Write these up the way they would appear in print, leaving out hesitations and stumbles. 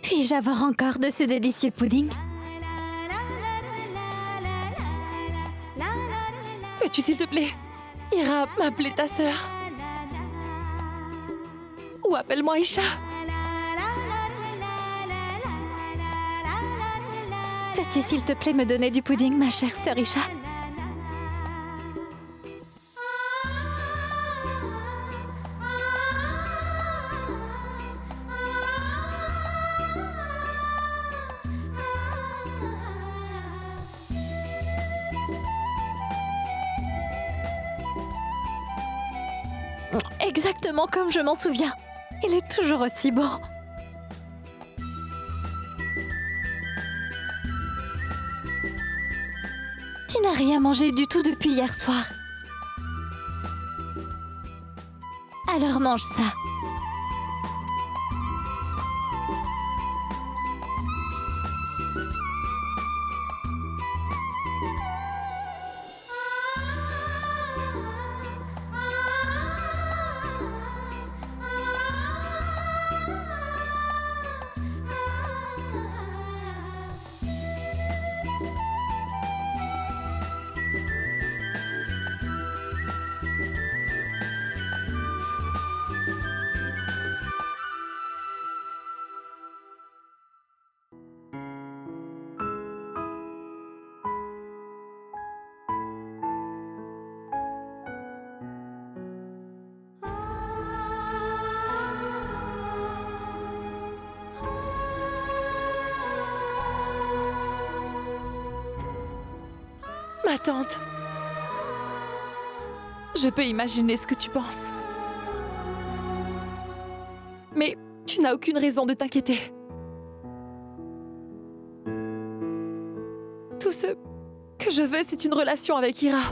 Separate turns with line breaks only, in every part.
Puis-je avoir encore de ce délicieux pudding?
Peux-tu, s'il te plaît, Ira, m'appeler ta sœur? Ou appelle-moi Aïcha.
Peux-tu, s'il te plaît, me donner du pudding, ma chère sœur Isha? Exactement comme je m'en souviens. Il est toujours aussi beau. Tu n'as rien mangé du tout depuis hier soir. Alors mange ça.
Ma tante. Je peux imaginer ce que tu penses. Mais tu n'as aucune raison de t'inquiéter. Tout ce que je veux, c'est une relation avec Ira.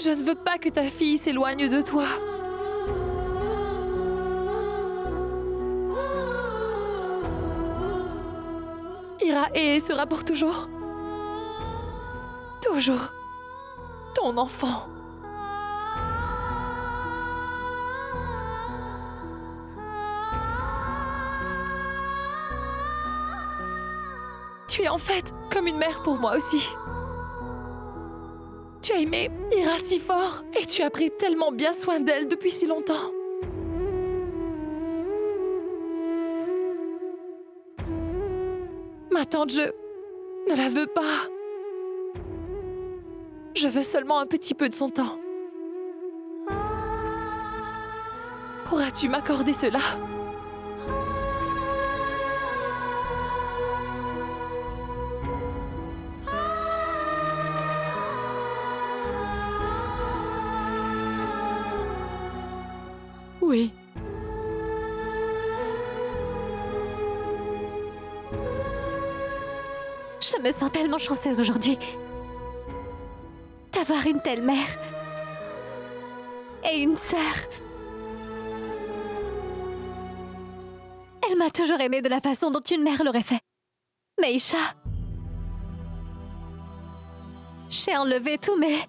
Je ne veux pas que ta fille s'éloigne de toi. Ira est et sera pour toujours. Toujours. Ton enfant. Tu es en fait comme une mère pour moi aussi. Tu as aimé Ira si fort et tu as pris tellement bien soin d'elle depuis si longtemps. Ma tante, je ne la veux pas. Je veux seulement un petit peu de son temps. Pourras-tu m'accorder cela? Oui.
Je me sens tellement chanceuse aujourd'hui d'avoir une telle mère et une sœur. Elle m'a toujours aimée de la façon dont une mère l'aurait fait. Mais Isha, j'ai enlevé tous mes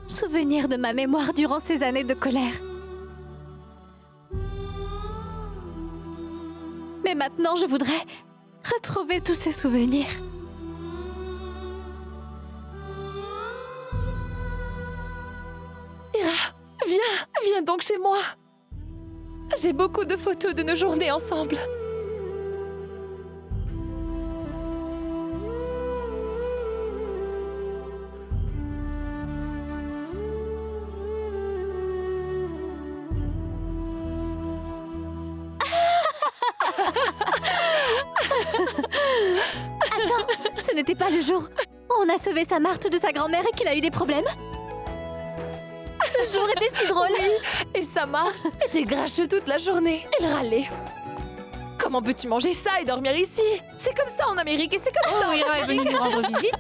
souvenirs de ma mémoire durant ces années de colère. Mais maintenant, je voudrais retrouver tous ces souvenirs.
Ira, viens donc chez moi. J'ai beaucoup de photos de nos journées ensemble.
Attends, ce n'était pas le jour où on a sauvé sa Marthe de sa grand-mère et qu'il a eu des problèmes? Ce jour était si drôle.
Oui, et sa Marthe était grincheuse toute la journée. Elle râlait. Comment peux-tu manger ça et dormir ici? C'est comme ça en Amérique et c'est comme ça.
Oh, Ira est venue nous rendre visite.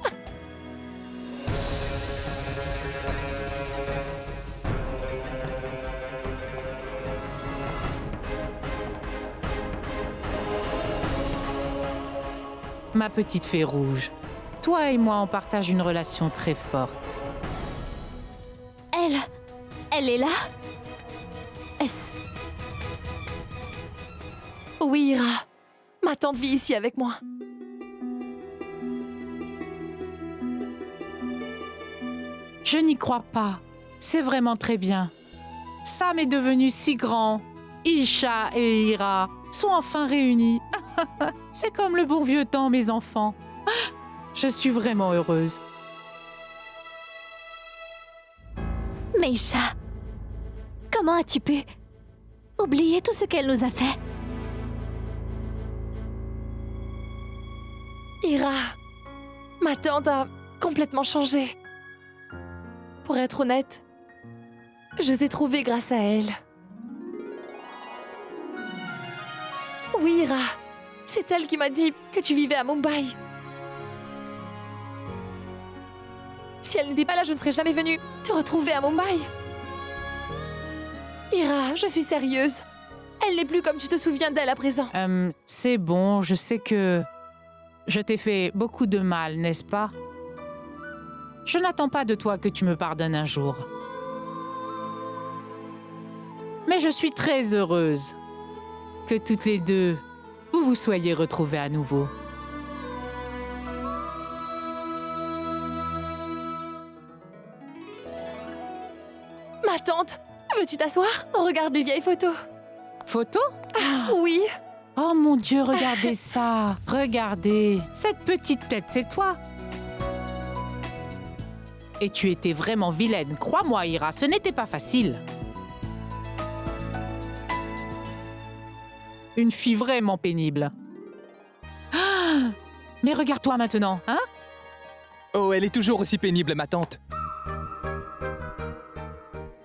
Ma petite fée rouge, toi et moi, on partage une relation très forte.
Elle est là? Est-ce...
Oui, Ira. Ma tante vit ici avec moi.
Je n'y crois pas. C'est vraiment très bien. Sam est devenu si grand. Isha et Ira sont enfin réunis. C'est comme le bon vieux temps, mes enfants. Je suis vraiment heureuse.
Mais Isha, comment as-tu pu oublier tout ce qu'elle nous a fait?
Ira, ma tante a complètement changé. Pour être honnête, je t'ai trouvée grâce à elle. Oui, Ira, c'est elle qui m'a dit que tu vivais à Mumbai. Si elle n'était pas là, je ne serais jamais venue te retrouver à Mumbai. Ira, je suis sérieuse. Elle n'est plus comme tu te souviens d'elle à présent.
C'est bon, je sais que je t'ai fait beaucoup de mal, n'est-ce pas? Je n'attends pas de toi que tu me pardonnes un jour. Mais je suis très heureuse que toutes les deux, vous vous soyez retrouvées à nouveau.
Ma tante, veux-tu t'asseoir? On regarde des vieilles photos.
Photo?
Oui.
Oh mon Dieu, regardez ça! Regardez! Cette petite tête, c'est toi! Et tu étais vraiment vilaine. Crois-moi, Ira, ce n'était pas facile. Une fille vraiment pénible. Ah, mais regarde-toi maintenant, hein?
Oh, elle est toujours aussi pénible, ma tante.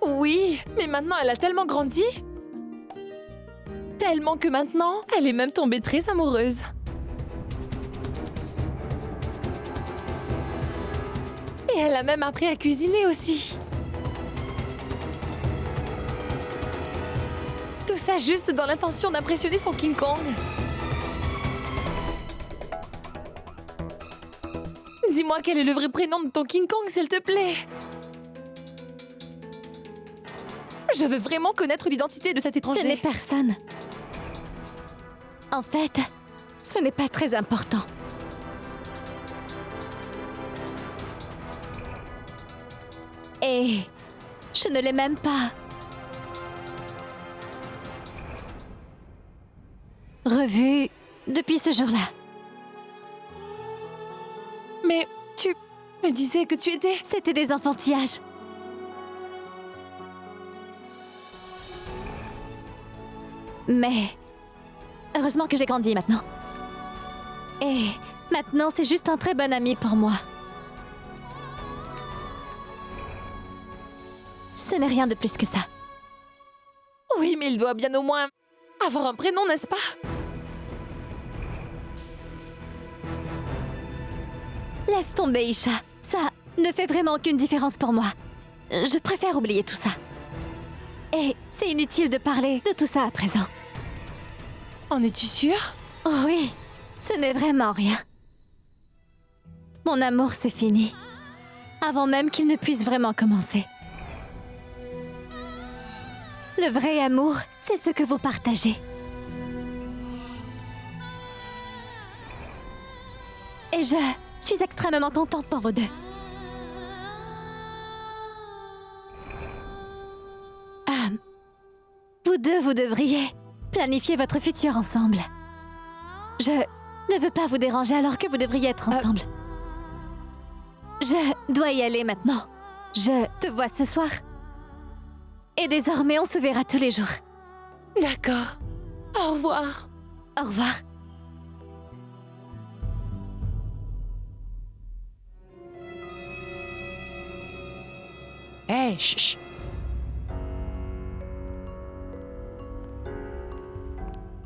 Oui, mais maintenant elle a tellement grandi. Tellement que maintenant, elle est même tombée très amoureuse. Et elle a même appris à cuisiner aussi. Tout ça juste dans l'intention d'impressionner son King Kong. Dis-moi quel est le vrai prénom de ton King Kong, s'il te plaît. Je veux vraiment connaître l'identité de cet étranger.
Ce n'est personne. En fait, ce n'est pas très important. Et je ne l'ai même pas revu depuis ce jour-là.
Mais tu me disais que tu étais...
C'était des enfantillages. Mais heureusement que j'ai grandi maintenant. Et maintenant, c'est juste un très bon ami pour moi. Ce n'est rien de plus que ça.
Oui, mais il doit bien au moins avoir un prénom, n'est-ce pas?
Laisse tomber, Isha. Ça ne fait vraiment aucune différence pour moi. Je préfère oublier tout ça. Et c'est inutile de parler de tout ça à présent.
En es-tu sûre?
Oh oui, ce n'est vraiment rien. Mon amour, c'est fini. Avant même qu'il ne puisse vraiment commencer. Le vrai amour, c'est ce que vous partagez. Et je suis extrêmement contente pour vous deux. Vous deux, vous devriez planifier votre futur ensemble. Je ne veux pas vous déranger alors que vous devriez être ensemble. Je dois y aller maintenant. Je te vois ce soir. Et désormais, on se verra tous les jours.
D'accord. Au revoir.
Au revoir.
Hé, chut!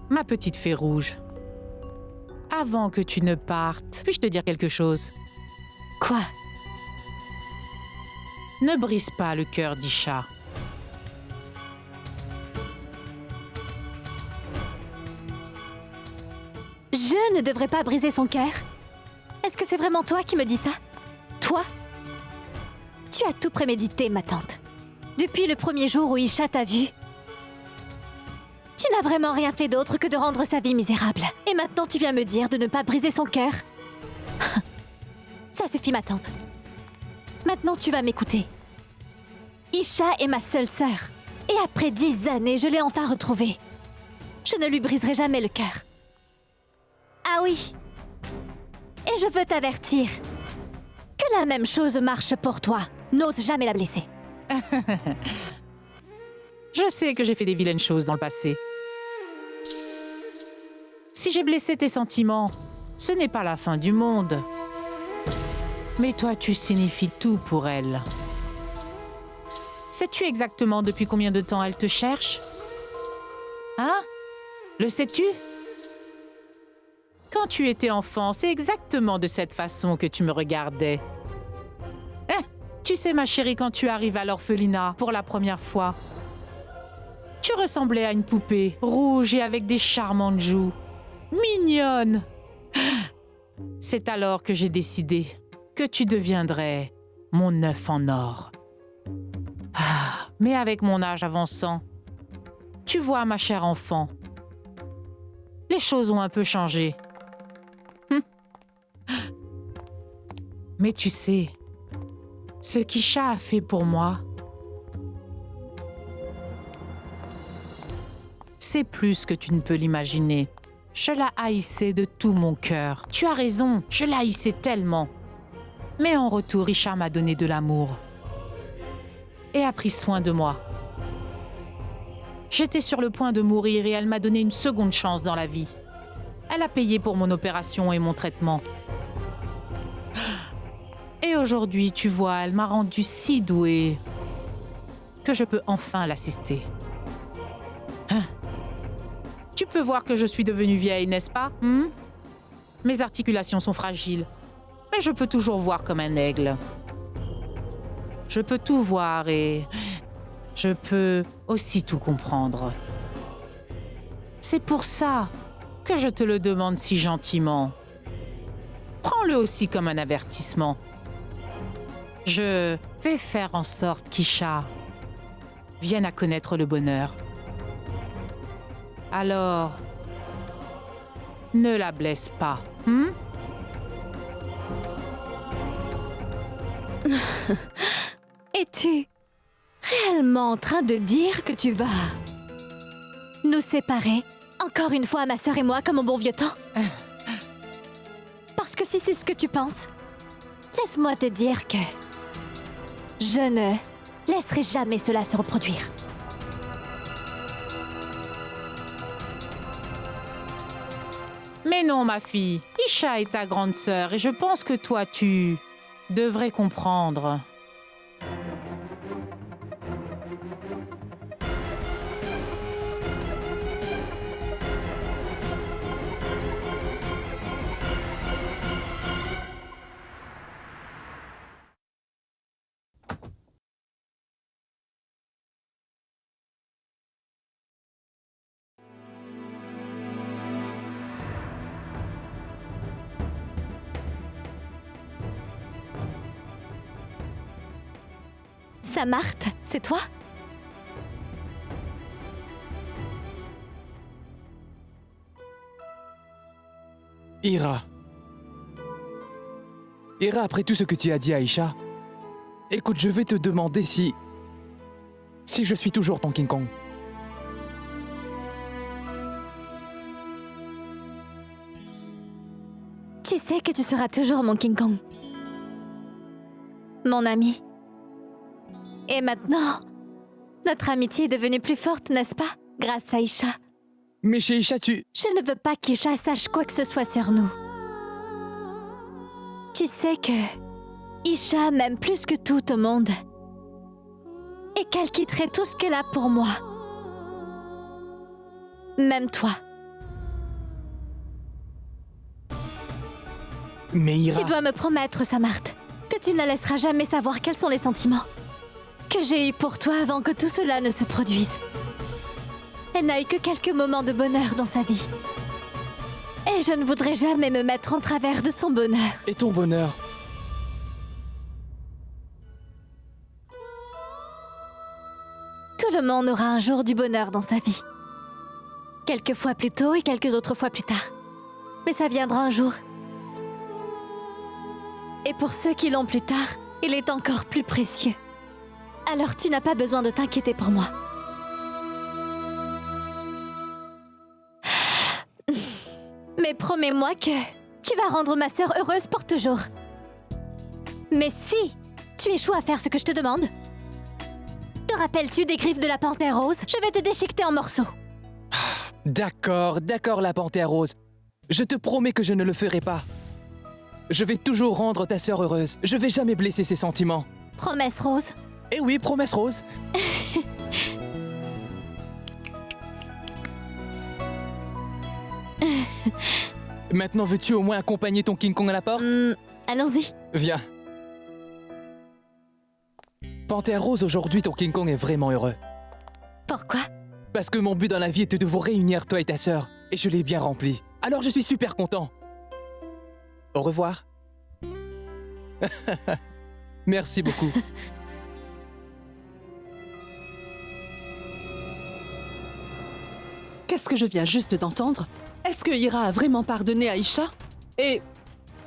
Ma petite fée rouge, avant que tu ne partes, puis-je te dire quelque chose?
Quoi?
Ne brise pas le cœur d'Isha.
Je ne devrais pas briser son cœur? Est-ce que c'est vraiment toi qui me dis ça? Toi? Tu as tout prémédité, ma tante. Depuis le premier jour où Isha t'a vue, n'a vraiment rien fait d'autre que de rendre sa vie misérable. Et maintenant tu viens me dire de ne pas briser son cœur? Ça suffit, ma tante. Maintenant tu vas m'écouter. Isha est ma seule sœur. Et après 10 années, je l'ai enfin retrouvée. Je ne lui briserai jamais le cœur. Ah oui. Et je veux t'avertir que la même chose marche pour toi. N'ose jamais la blesser.
Je sais que j'ai fait des vilaines choses dans le passé. Si j'ai blessé tes sentiments, ce n'est pas la fin du monde. Mais toi, tu signifies tout pour elle. Sais-tu exactement depuis combien de temps elle te cherche? Hein? Le sais-tu? Quand tu étais enfant, c'est exactement de cette façon que tu me regardais. Tu sais, ma chérie, quand tu arrives à l'orphelinat pour la première fois, tu ressemblais à une poupée rouge et avec des charmantes joues. Mignonne! C'est alors que j'ai décidé que tu deviendrais mon œuf en or. Mais avec mon âge avançant, tu vois, ma chère enfant, les choses ont un peu changé. Mais tu sais, ce qu'Isha a fait pour moi, c'est plus que tu ne peux l'imaginer. Je la haïssais de tout mon cœur. Tu as raison, je la haïssais tellement. Mais en retour, Isha m'a donné de l'amour et a pris soin de moi. J'étais sur le point de mourir et elle m'a donné une seconde chance dans la vie. Elle a payé pour mon opération et mon traitement. Et aujourd'hui, tu vois, elle m'a rendu si douée que je peux enfin l'assister. Tu peux voir que je suis devenue vieille, n'est-ce pas? Mes articulations sont fragiles, mais je peux toujours voir comme un aigle. Je peux tout voir et je peux aussi tout comprendre. C'est pour ça que je te le demande si gentiment. Prends-le aussi comme un avertissement. Je vais faire en sorte qu'Isha vienne à connaître le bonheur. Alors, ne la blesse pas.
Es-tu réellement en train de dire que tu vas nous séparer, encore une fois, ma sœur et moi, comme au bon vieux temps? Parce que si c'est ce que tu penses, laisse-moi te dire que je ne laisserai jamais cela se reproduire.
Mais non, ma fille, Isha est ta grande sœur et je pense que toi, tu devrais comprendre.
Samarth, c'est toi?
Ira. Ira, après tout ce que tu as dit à Isha, écoute, je vais te demander si je suis toujours ton King Kong.
Tu sais que tu seras toujours mon King Kong. Mon ami. Et maintenant, notre amitié est devenue plus forte, n'est-ce pas? Grâce à Isha.
Mais chez Isha,
Je ne veux pas qu'Isha sache quoi que ce soit sur nous. Tu sais que Isha m'aime plus que tout au monde. Et qu'elle quitterait tout ce qu'elle a pour moi. Même toi.
Mais Ira...
Tu dois me promettre, Samarth, que tu ne la laisseras jamais savoir quels sont les sentiments que j'ai eus pour toi avant que tout cela ne se produise. Elle n'a eu que quelques moments de bonheur dans sa vie. Et je ne voudrais jamais me mettre en travers de son bonheur.
Et ton bonheur?
Tout le monde aura un jour du bonheur dans sa vie. Quelques fois plus tôt et quelques autres fois plus tard. Mais ça viendra un jour. Et pour ceux qui l'ont plus tard, il est encore plus précieux. Alors tu n'as pas besoin de t'inquiéter pour moi. Mais promets-moi que tu vas rendre ma sœur heureuse pour toujours. Mais si tu échoues à faire ce que je te demande, te rappelles-tu des griffes de la panthère rose? Je vais te déchiqueter en morceaux.
D'accord, la panthère rose. Je te promets que je ne le ferai pas. Je vais toujours rendre ta sœur heureuse. Je vais jamais blesser ses sentiments.
Promesse rose.
Eh oui, promesse rose. Maintenant, veux-tu au moins accompagner ton King Kong à la porte?
Allons-y.
Viens. Panthère rose, aujourd'hui, ton King Kong est vraiment heureux.
Pourquoi?
Parce que mon but dans la vie était de vous réunir, toi et ta sœur. Et je l'ai bien rempli. Alors je suis super content. Au revoir. Merci beaucoup.
Qu'est-ce que je viens juste d'entendre? Est-ce que Ira a vraiment pardonné Aïcha? Et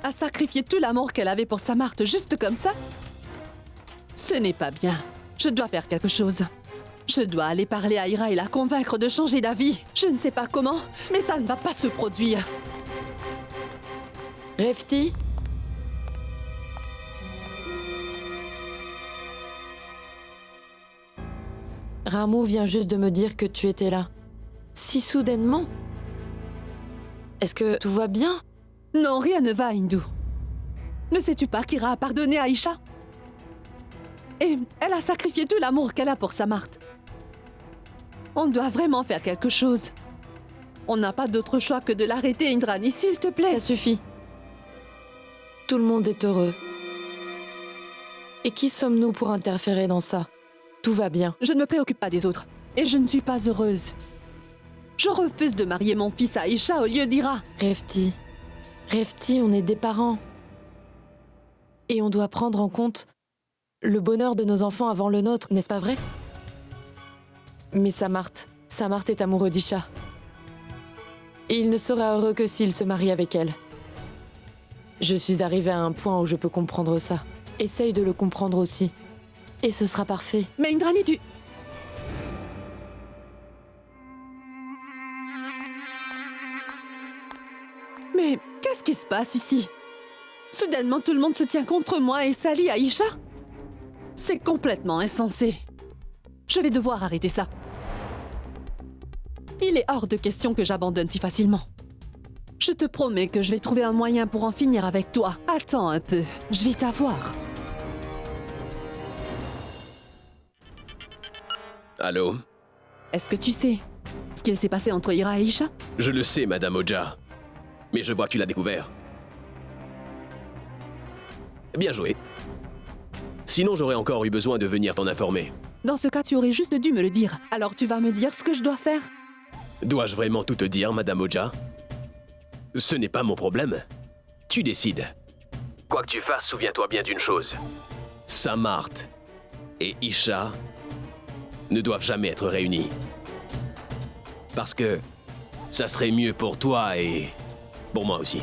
a sacrifié tout l'amour qu'elle avait pour sa Marthe juste comme ça? Ce n'est pas bien. Je dois faire quelque chose. Je dois aller parler à Ira et la convaincre de changer d'avis. Je ne sais pas comment, mais ça ne va pas se produire.
Refti? Ramu vient juste de me dire que tu étais là. Si soudainement? Est-ce que tout va bien?
Non, rien ne va, Hindou. Ne sais-tu pas qu'Ira a pardonné Aïcha? Et elle a sacrifié tout l'amour qu'elle a pour sa Marthe. On doit vraiment faire quelque chose. On n'a pas d'autre choix que de l'arrêter, Indrani, s'il te plaît.
Ça suffit. Tout le monde est heureux. Et qui sommes-nous pour interférer dans ça? Tout va bien.
Je ne me préoccupe pas des autres. Et je ne suis pas heureuse. Je refuse de marier mon fils à Aïcha au lieu d'Ira.
Refti. Refti, on est des parents. Et on doit prendre en compte le bonheur de nos enfants avant le nôtre, n'est-ce pas vrai? Mais Samart est amoureux d'Isha. Et il ne sera heureux que s'il se marie avec elle. Je suis arrivée à un point où je peux comprendre ça. Essaye de le comprendre aussi. Et ce sera parfait.
Mais Indrani, tu... Mais qu'est-ce qui se passe ici? Soudainement, tout le monde se tient contre moi et s'allie à Aïcha? C'est complètement insensé. Je vais devoir arrêter ça. Il est hors de question que j'abandonne si facilement. Je te promets que je vais trouver un moyen pour en finir avec toi. Attends un peu, je vais t'avoir.
Allô?
Est-ce que tu sais ce qu'il s'est passé entre Ira et Aïcha?
Je le sais, Madame Oja. Mais je vois que tu l'as découvert. Bien joué. Sinon, j'aurais encore eu besoin de venir t'en informer.
Dans ce cas, tu aurais juste dû me le dire. Alors tu vas me dire ce que je dois faire?
Dois-je vraiment tout te dire, Madame Oja? Ce n'est pas mon problème. Tu décides. Quoi que tu fasses, souviens-toi bien d'une chose. Samart et Isha ne doivent jamais être réunis. Parce que ça serait mieux pour toi et pour moi aussi.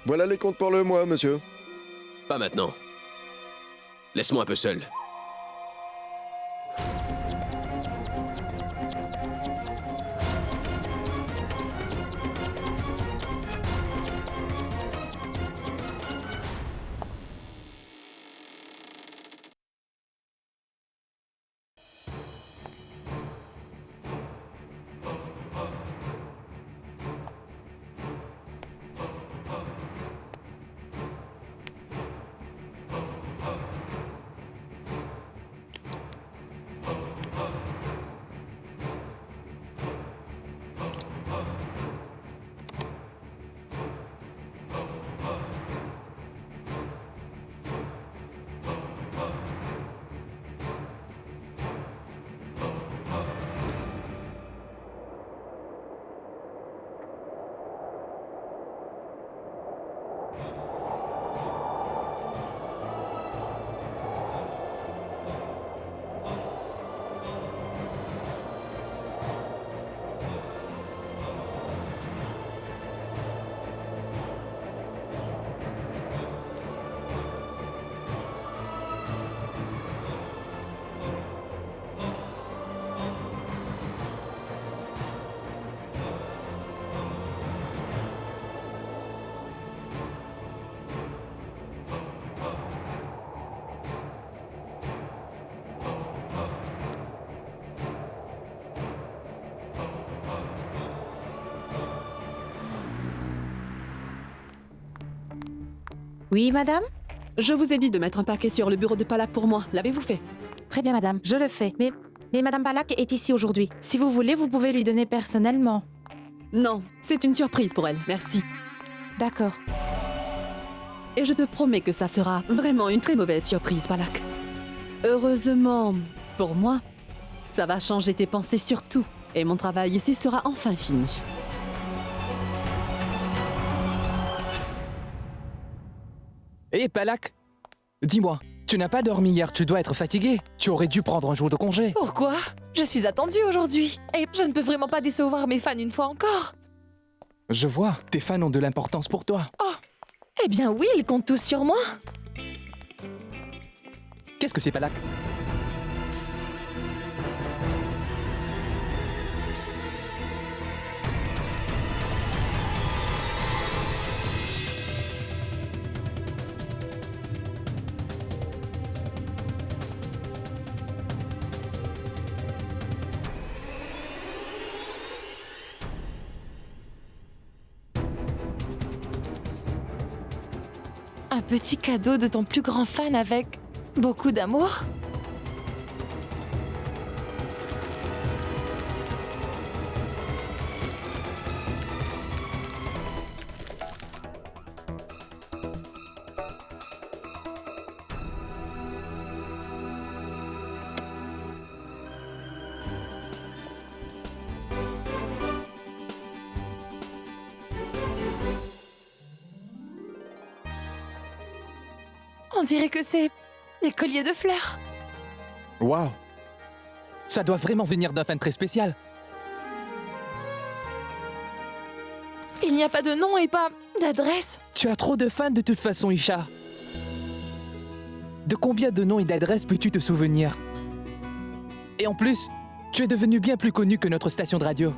Voilà les comptes pour le mois, monsieur.
Pas maintenant. Laisse-moi un peu seul.
Oui, madame?
Je vous ai dit de mettre un paquet sur le bureau de Palak pour moi. L'avez-vous fait?
Très bien, madame, je le fais. Mais madame Palak est ici aujourd'hui. Si vous voulez, vous pouvez lui donner personnellement.
Non, c'est une surprise pour elle. Merci.
D'accord.
Et je te promets que ça sera vraiment une très mauvaise surprise, Palak. Heureusement, pour moi, ça va changer tes pensées sur tout. Et mon travail ici sera enfin fini.
Hé, Palak, dis-moi, tu n'as pas dormi hier, tu dois être fatigué. Tu aurais dû prendre un jour de congé.
Pourquoi? Je suis attendue aujourd'hui. Et je ne peux vraiment pas décevoir mes fans une fois encore.
Je vois, tes fans ont de l'importance pour toi.
Eh bien oui, ils comptent tous sur moi.
Qu'est-ce que c'est, Palak?
Un petit cadeau de ton plus grand fan avec beaucoup d'amour. On dirait que c'est des colliers de fleurs.
Waouh! Ça doit vraiment venir d'un fan très spécial.
Il n'y a pas de nom et pas d'adresse.
Tu as trop de fans de toute façon, Isha. De combien de noms et d'adresses peux-tu te souvenir? Et en plus, tu es devenu bien plus connu que notre station de radio.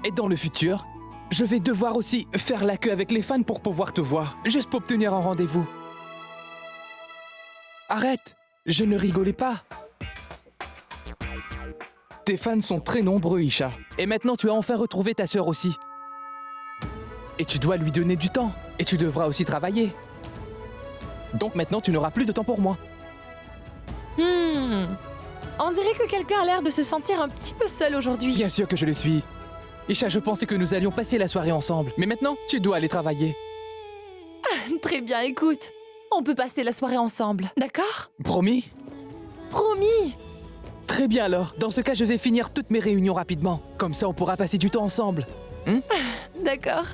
Et dans le futur, je vais devoir aussi faire la queue avec les fans pour pouvoir te voir, juste pour obtenir un rendez-vous. Arrête! Je ne rigolais pas. Tes fans sont très nombreux, Isha. Et maintenant, tu as enfin retrouvé ta sœur aussi. Et tu dois lui donner du temps. Et tu devras aussi travailler. Donc maintenant, tu n'auras plus de temps pour moi.
On dirait que quelqu'un a l'air de se sentir un petit peu seul aujourd'hui.
Bien sûr que je le suis. Isha, je pensais que nous allions passer la soirée ensemble. Mais maintenant, tu dois aller travailler.
Très bien, écoute. On peut passer la soirée ensemble, d'accord?
Promis?
Promis!
Très bien alors. Dans ce cas, je vais finir toutes mes réunions rapidement. Comme ça, on pourra passer du temps ensemble.
D'accord.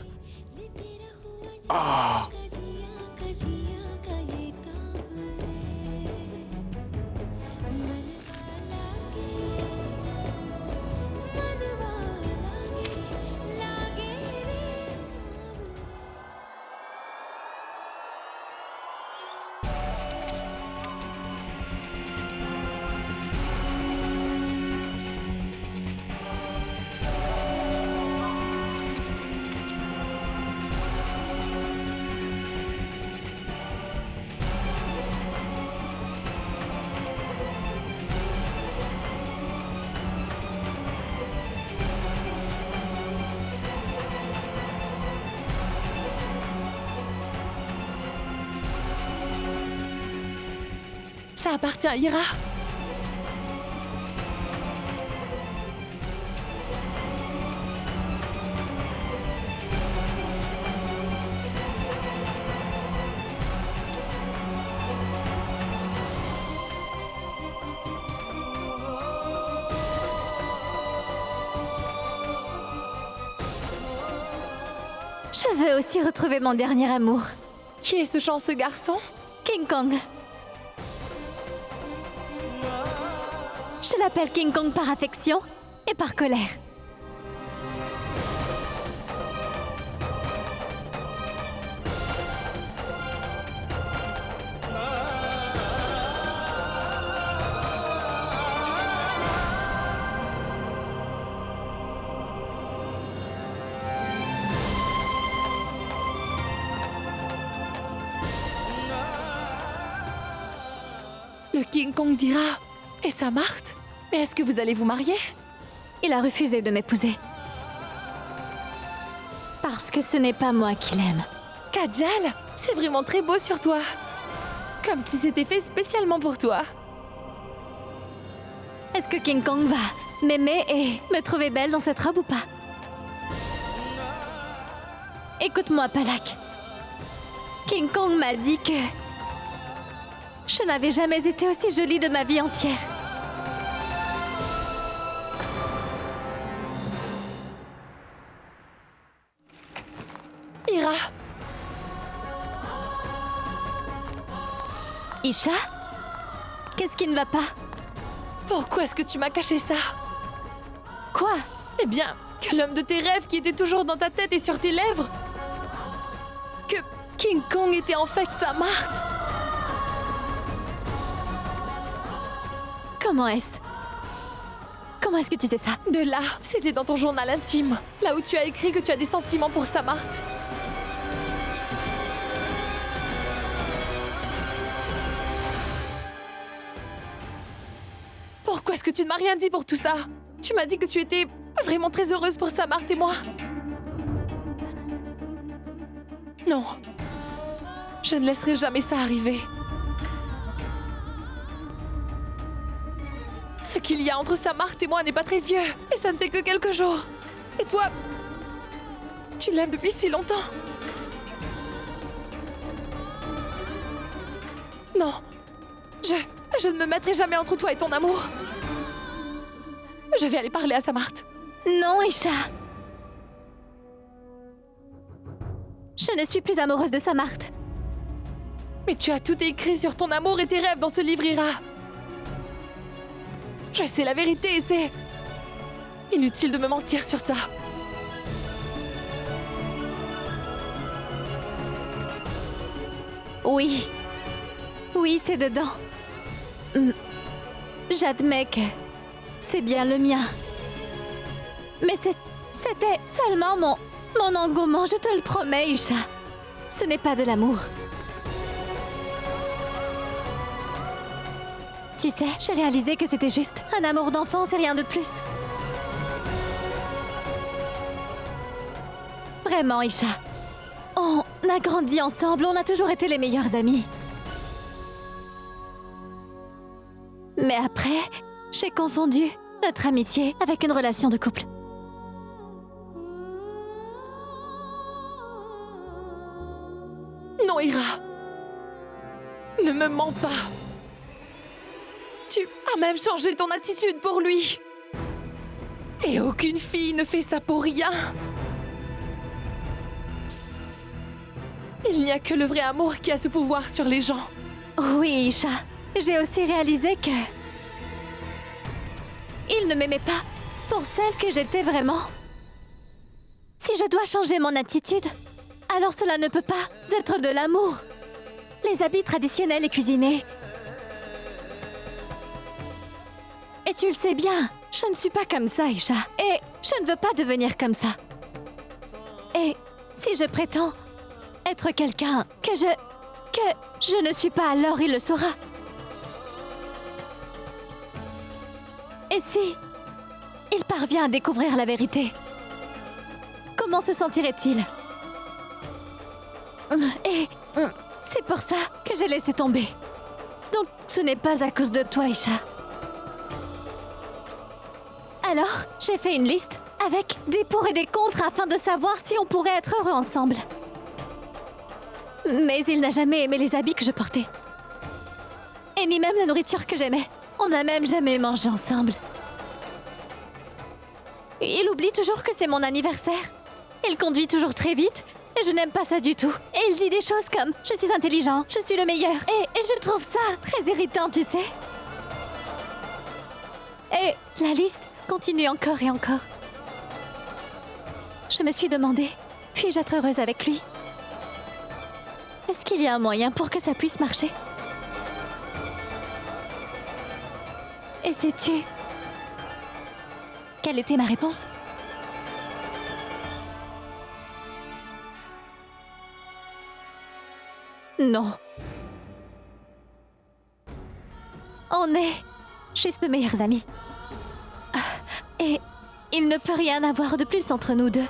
Ça appartient à Ira.
Je veux aussi retrouver mon dernier amour,
Qui est ce chanceux garçon?
King Kong. Je l'appelle King Kong par affection et par colère.
Le King Kong d'Ira et sa Marthe? Mais est-ce que vous allez vous marier?
Il a refusé de m'épouser. Parce que ce n'est pas moi qui l'aime,
Kajal, c'est vraiment très beau sur toi. Comme si c'était fait spécialement pour toi.
Est-ce que King Kong va m'aimer et me trouver belle dans cette robe ou pas? Écoute-moi, Palak. King Kong m'a dit que je n'avais jamais été aussi jolie de ma vie entière.
Ira,
Isha? Qu'est-ce qui ne va pas?
pourquoi est-ce que tu m'as caché ça?
Quoi?
Eh bien, que l'homme de tes rêves qui était toujours dans ta tête et sur tes lèvres. Que King Kong était en fait Samarth.
Comment est-ce? Comment est-ce que tu sais ça?
De là, c'était dans ton journal intime, là où tu as écrit que tu as des sentiments pour Samarth. Pourquoi est-ce que tu ne m'as rien dit pour tout ça? Tu m'as dit que tu étais vraiment très heureuse pour Samarth et moi. Non. Je ne laisserai jamais ça arriver. Ce qu'il y a entre Samarth et moi n'est pas très vieux, et ça ne fait que quelques jours. Et toi, tu l'aimes depuis si longtemps. Non, je ne me mettrai jamais entre toi et ton amour. Je vais aller parler à Samarth.
Non, Isha. Je ne suis plus amoureuse de Samarth.
Mais tu as tout écrit sur ton amour et tes rêves dans ce livre, Ira. Je sais la vérité et c'est inutile de me mentir sur ça.
Oui. Oui, c'est dedans. J'admets que c'est bien le mien. Mais c'était seulement mon engouement, je te le promets, Isha. Ce n'est pas de l'amour. Tu sais, j'ai réalisé que c'était juste un amour d'enfance et rien de plus. Vraiment, Isha. On a grandi ensemble, on a toujours été les meilleurs amis. Mais après, j'ai confondu notre amitié avec une relation de couple.
Non, Ira. Ne me mens pas. Tu as même changé ton attitude pour lui. Et aucune fille ne fait ça pour rien. Il n'y a que le vrai amour qui a ce pouvoir sur les gens.
Oui, Isha. J'ai aussi réalisé que... il ne m'aimait pas pour celle que j'étais vraiment. Si je dois changer mon attitude, alors cela ne peut pas être de l'amour. Les habits traditionnels et cuisinés. Et tu le sais bien, je ne suis pas comme ça, Isha. Et je ne veux pas devenir comme ça. Et si je prétends être quelqu'un que je ne suis pas, alors il le saura. Et si il parvient à découvrir la vérité, comment se sentirait-il? Et c'est pour ça que j'ai laissé tomber. Donc ce n'est pas à cause de toi, Isha. Alors, j'ai fait une liste avec des pour et des contre afin de savoir si on pourrait être heureux ensemble. Mais il n'a jamais aimé les habits que je portais. Et ni même la nourriture que j'aimais. On n'a même jamais mangé ensemble. Il oublie toujours que c'est mon anniversaire. Il conduit toujours très vite. Et je n'aime pas ça du tout. Et il dit des choses comme « Je suis intelligent, je suis le meilleur. » Et je trouve ça très irritant, tu sais. Et la liste continue encore et encore. Je me suis demandé, puis-je être heureuse avec lui? Est-ce qu'il y a un moyen pour que ça puisse marcher? Et sais-tu quelle était ma réponse? Non. On est juste de meilleurs amis. Et il ne peut rien avoir de plus entre nous deux.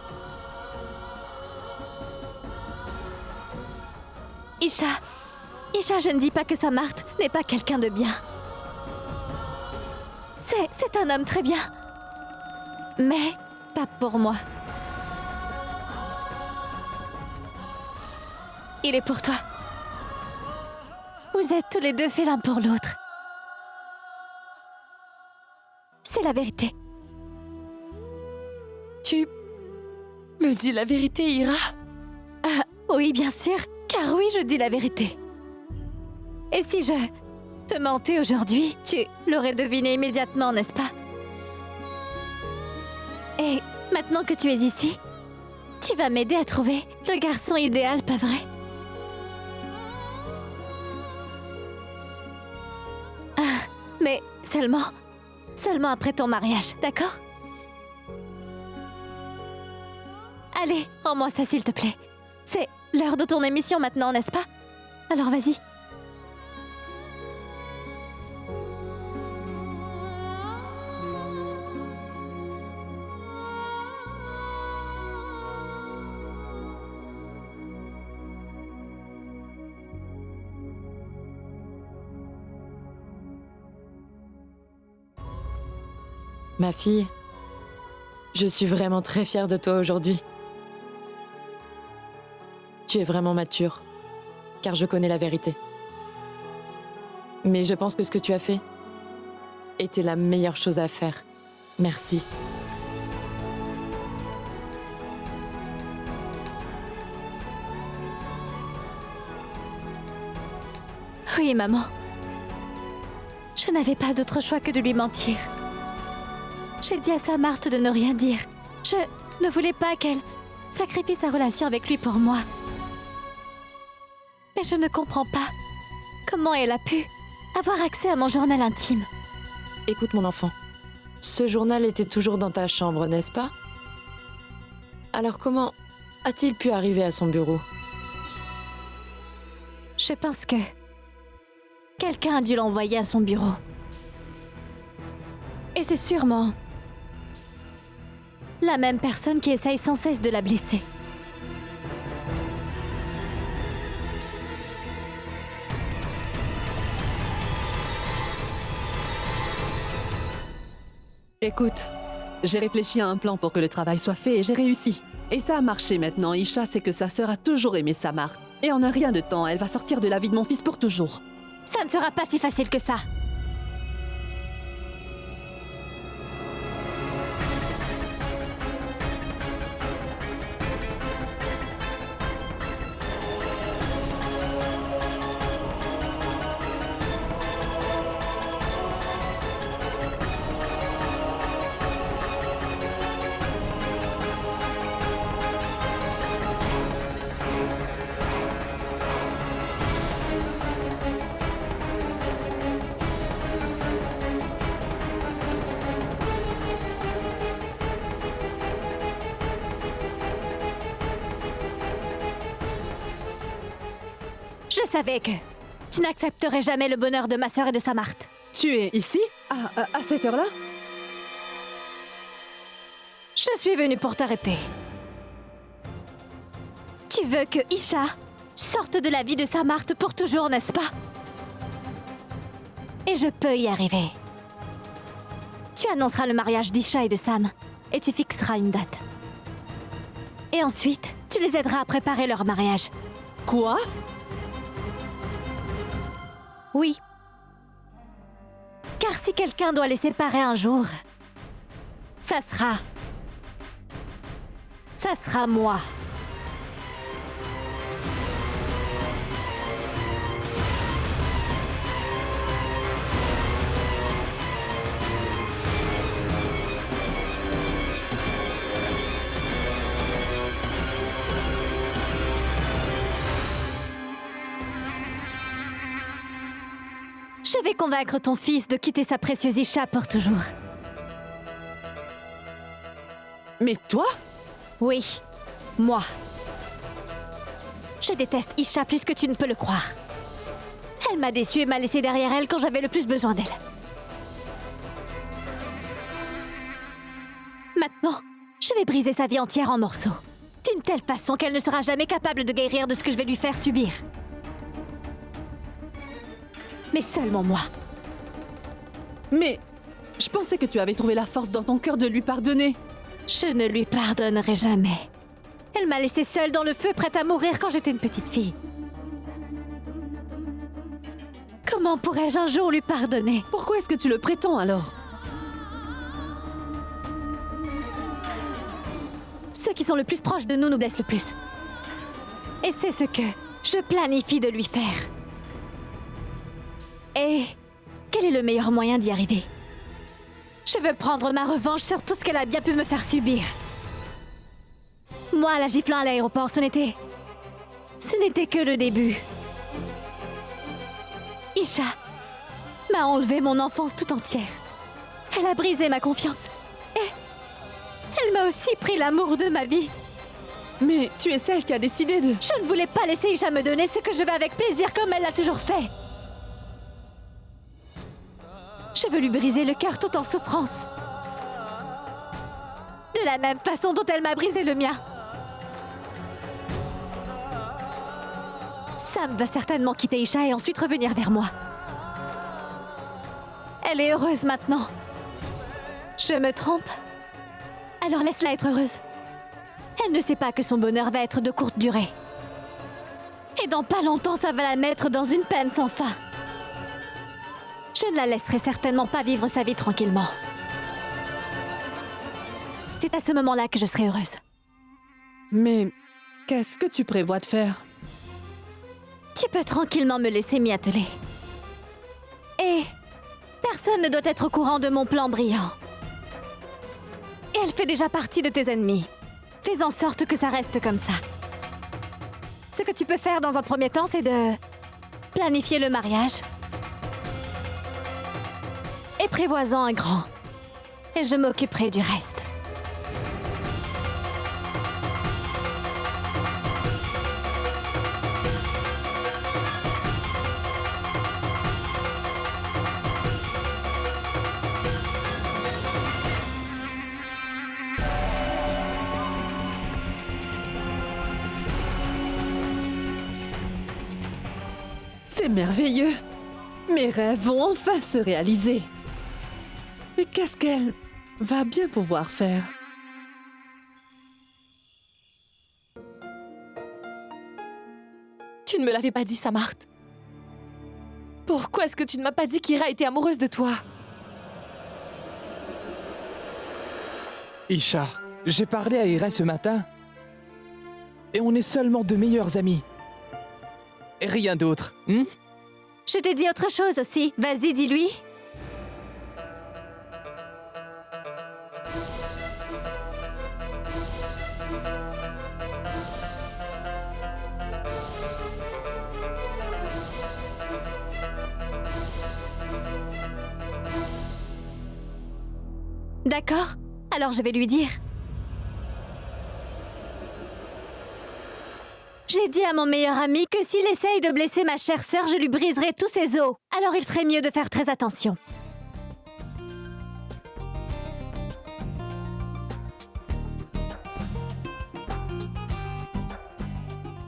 Isha, je ne dis pas que Samarth n'est pas quelqu'un de bien. C'est un homme très bien. Mais pas pour moi. Il est pour toi. Vous êtes tous les deux faits l'un pour l'autre. C'est la vérité.
Tu me dis la vérité, Ira?
Oui, bien sûr, car oui, je dis la vérité. Et si je te mentais aujourd'hui, tu l'aurais deviné immédiatement, n'est-ce pas? Et maintenant que tu es ici, tu vas m'aider à trouver le garçon idéal, pas vrai? Mais seulement après ton mariage, d'accord? Allez, rends-moi ça s'il te plaît. C'est l'heure de ton émission maintenant, n'est-ce pas? Alors vas-y.
Ma fille, je suis vraiment très fière de toi aujourd'hui. Tu es vraiment mature, car je connais la vérité. Mais je pense que ce que tu as fait était la meilleure chose à faire. Merci.
Oui, maman. Je n'avais pas d'autre choix que de lui mentir. J'ai dit à Samarth de ne rien dire. Je ne voulais pas qu'elle sacrifie sa relation avec lui pour moi. Mais je ne comprends pas comment elle a pu avoir accès à mon journal intime.
Écoute mon enfant, ce journal était toujours dans ta chambre, n'est-ce pas? Alors comment a-t-il pu arriver à son bureau?
Je pense que quelqu'un a dû l'envoyer à son bureau. Et c'est sûrement la même personne qui essaye sans cesse de la blesser.
Écoute, j'ai réfléchi à un plan pour que le travail soit fait et j'ai réussi. Et ça a marché maintenant. Isha sait que sa sœur a toujours aimé Samarth. Et en un rien de temps, elle va sortir de la vie de mon fils pour toujours.
Ça ne sera pas si facile que ça. Je savais que tu n'accepterais jamais le bonheur de ma sœur et de Samarth.
Tu es ici? À cette heure-là?
Je suis venue pour t'arrêter. Tu veux que Isha sorte de la vie de Samarth pour toujours, n'est-ce pas? Et je peux y arriver. Tu annonceras le mariage d'Isha et de Sam, et tu fixeras une date. Et ensuite, tu les aideras à préparer leur mariage.
Quoi?
Oui. Car si quelqu'un doit les séparer un jour, ça sera moi. Je vais convaincre ton fils de quitter sa précieuse Isha pour toujours.
Mais toi?
Oui, moi. Je déteste Isha plus que tu ne peux le croire. Elle m'a déçue et m'a laissée derrière elle quand j'avais le plus besoin d'elle. Maintenant, je vais briser sa vie entière en morceaux. D'une telle façon qu'elle ne sera jamais capable de guérir de ce que je vais lui faire subir. mais seulement moi.
Mais je pensais que tu avais trouvé la force dans ton cœur de lui pardonner.
Je ne lui pardonnerai jamais. Elle m'a laissée seule dans le feu, prête à mourir quand j'étais une petite fille. Comment pourrais-je un jour lui pardonner?
Pourquoi est-ce que tu le prétends alors?
Ceux qui sont le plus proches de nous nous blessent le plus. Et c'est ce que je planifie de lui faire. Et quel est le meilleur moyen d'y arriver? Je veux prendre ma revanche sur tout ce qu'elle a bien pu me faire subir. Moi, la giflant à l'aéroport, ce n'était que le début. Isha m'a enlevé mon enfance tout entière. Elle a brisé ma confiance. Et elle m'a aussi pris l'amour de ma vie.
Mais tu es celle qui a décidé de...
Je ne voulais pas laisser Isha me donner ce que je veux avec plaisir comme elle l'a toujours fait. Je veux lui briser le cœur tout en souffrance. De la même façon dont elle m'a brisé le mien. Sam va certainement quitter Isha et ensuite revenir vers moi. Elle est heureuse maintenant. Je me trompe? Alors laisse-la être heureuse. Elle ne sait pas que son bonheur va être de courte durée. Et dans pas longtemps, ça va la mettre dans une peine sans fin. Je ne la laisserai certainement pas vivre sa vie tranquillement. C'est à ce moment-là que je serai heureuse.
Mais qu'est-ce que tu prévois de faire?
Tu peux tranquillement me laisser m'y atteler. Et personne ne doit être au courant de mon plan brillant. Et elle fait déjà partie de tes ennemis. Fais en sorte que ça reste comme ça. Ce que tu peux faire dans un premier temps, c'est de planifier le mariage. Et prévois-en un grand. Et je m'occuperai du reste.
C'est merveilleux. Mes rêves vont enfin se réaliser. Et qu'est-ce qu'elle va bien pouvoir faire?
Tu ne me l'avais pas dit, Samarth. Pourquoi est-ce que tu ne m'as pas dit qu'Ira était amoureuse de toi?
Isha, j'ai parlé à Ira ce matin. Et on est seulement de meilleurs amis. Et rien d'autre, hein?
Je t'ai dit autre chose aussi. Vas-y, dis-lui. D'accord, alors je vais lui dire. J'ai dit à mon meilleur ami que s'il essaye de blesser ma chère sœur, je lui briserai tous ses os. Alors il ferait mieux de faire très attention.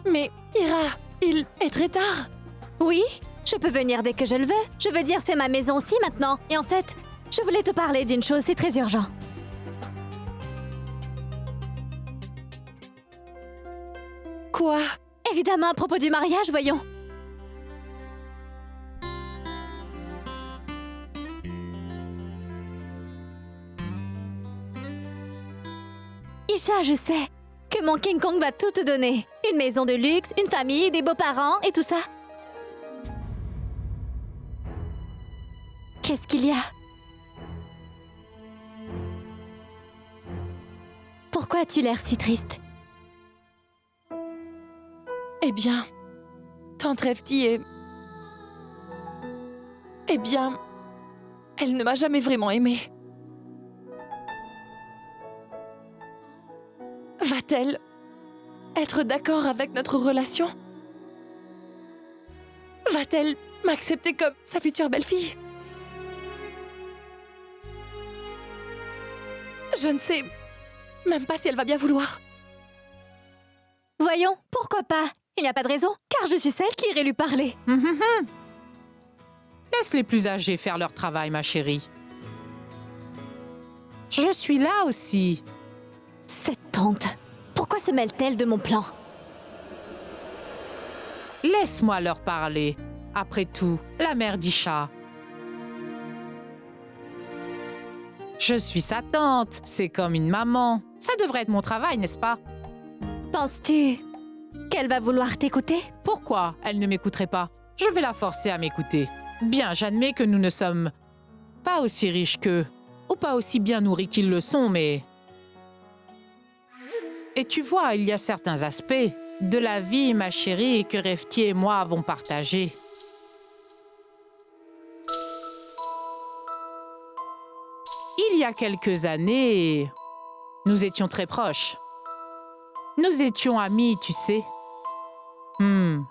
Mais Ira, il est très tard.
Oui, je peux venir dès que je le veux. Je veux dire, c'est ma maison aussi maintenant. Et en fait, je voulais te parler d'une chose, c'est très urgent.
Quoi?
Évidemment, à propos du mariage, voyons. Isha, je sais que mon King Kong va tout te donner. Une maison de luxe, une famille, des beaux-parents et tout ça. Qu'est-ce qu'il y a? Pourquoi as-tu l'air si triste?
Eh bien, tante Revti est... Eh bien, elle ne m'a jamais vraiment aimée. Va-t-elle être d'accord avec notre relation? Va-t-elle m'accepter comme sa future belle-fille? Je ne sais même pas si elle va bien vouloir.
Voyons, pourquoi pas? Il n'y a pas de raison, car je suis celle qui irait lui parler.
Laisse les plus âgés faire leur travail, ma chérie. Je suis là aussi.
Cette tante, pourquoi se mêle-t-elle de mon plan?
Laisse-moi leur parler. Après tout, la mère d'Isha. Je suis sa tante, c'est comme une maman. Ça devrait être mon travail, n'est-ce pas?
Penses-tu qu'elle va vouloir t'écouter?
Pourquoi elle ne m'écouterait pas? Je vais la forcer à m'écouter. Bien, j'admets que nous ne sommes pas aussi riches qu'eux, ou pas aussi bien nourris qu'ils le sont, mais... Et tu vois, il y a certains aspects de la vie, ma chérie, que Refti et moi avons partagés. Il y a quelques années, nous étions très proches. Nous étions amis, tu sais. Mon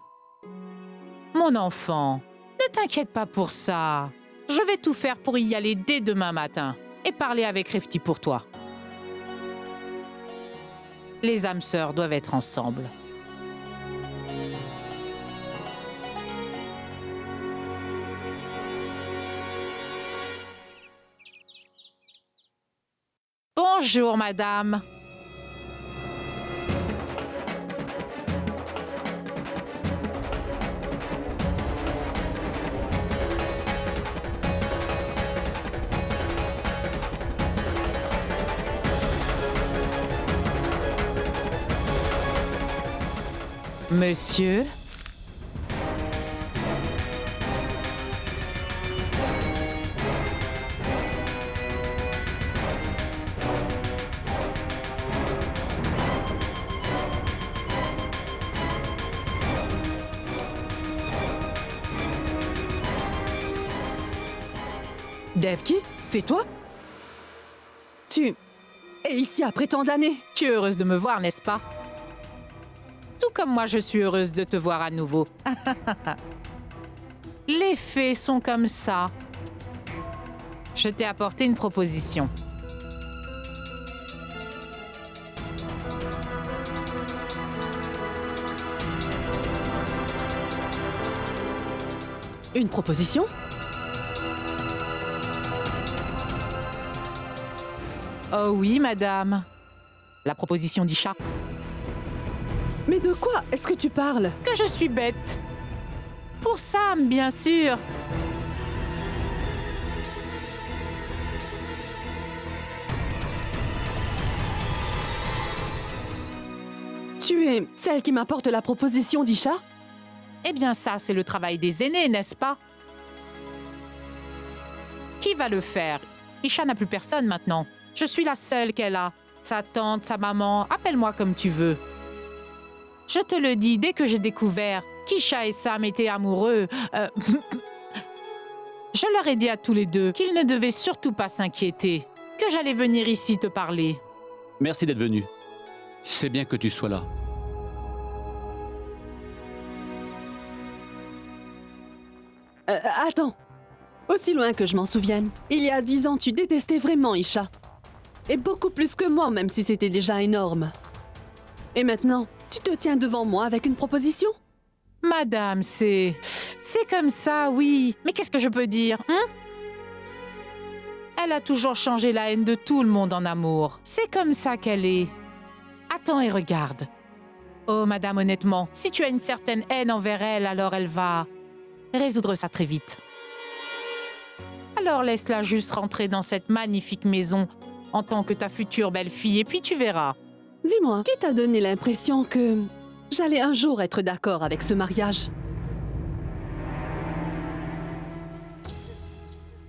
enfant, ne t'inquiète pas pour ça. Je vais tout faire pour y aller dès demain matin et parler avec Refti pour toi. Les âmes sœurs doivent être ensemble. Bonjour, madame. Monsieur?
Devki, c'est toi? Tu es ici après tant d'années?
Tu es heureuse de me voir, n'est-ce pas? Tout comme moi, je suis heureuse de te voir à nouveau. Les fées sont comme ça. Je t'ai apporté une proposition.
Une proposition?
Oh oui, madame. La proposition d'Isha.
Mais de quoi est-ce que tu parles?
Que je suis bête. Pour Sam, bien sûr.
Tu es celle qui m'apporte la proposition d'Isha?
Eh bien ça, c'est le travail des aînés, n'est-ce pas? Qui va le faire? Isha n'a plus personne maintenant. Je suis la seule qu'elle a. Sa tante, sa maman, appelle-moi comme tu veux. Je te le dis, dès que j'ai découvert qu'Isha et Sam étaient amoureux, je leur ai dit à tous les deux qu'ils ne devaient surtout pas s'inquiéter, que j'allais venir ici te parler.
Merci d'être venu. C'est bien que tu sois là.
Attends. Aussi loin que je m'en souvienne, il y a 10 ans, tu détestais vraiment Isha. Et beaucoup plus que moi, même si c'était déjà énorme. Et maintenant, tu te tiens devant moi avec une proposition?
Madame, c'est comme ça, oui. Mais qu'est-ce que je peux dire, hein? Elle a toujours changé la haine de tout le monde en amour. C'est comme ça qu'elle est. Attends et regarde. Oh, madame, honnêtement, si tu as une certaine haine envers elle, alors elle va résoudre ça très vite. Alors laisse-la juste rentrer dans cette magnifique maison en tant que ta future belle-fille, et puis tu verras.
Dis-moi, qui t'a donné l'impression que j'allais un jour être d'accord avec ce mariage?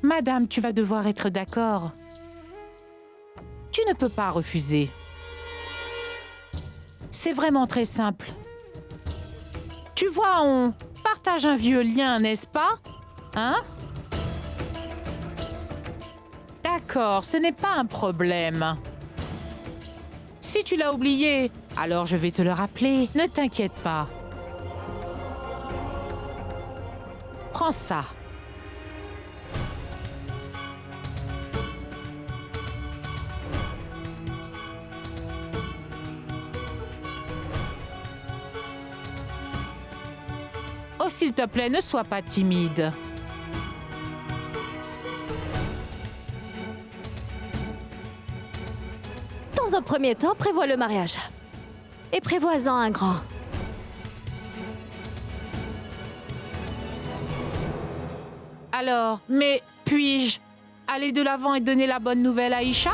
Madame, tu vas devoir être d'accord. Tu ne peux pas refuser. C'est vraiment très simple. Tu vois, on partage un vieux lien, n'est-ce pas? Hein? D'accord, ce n'est pas un problème. Si tu l'as oublié, alors je vais te le rappeler. Ne t'inquiète pas. Prends ça. Oh, s'il te plaît, ne sois pas timide.
Dans un premier temps, prévois le mariage. Et prévois-en un grand.
Alors, mais puis-je aller de l'avant et donner la bonne nouvelle à Aïcha?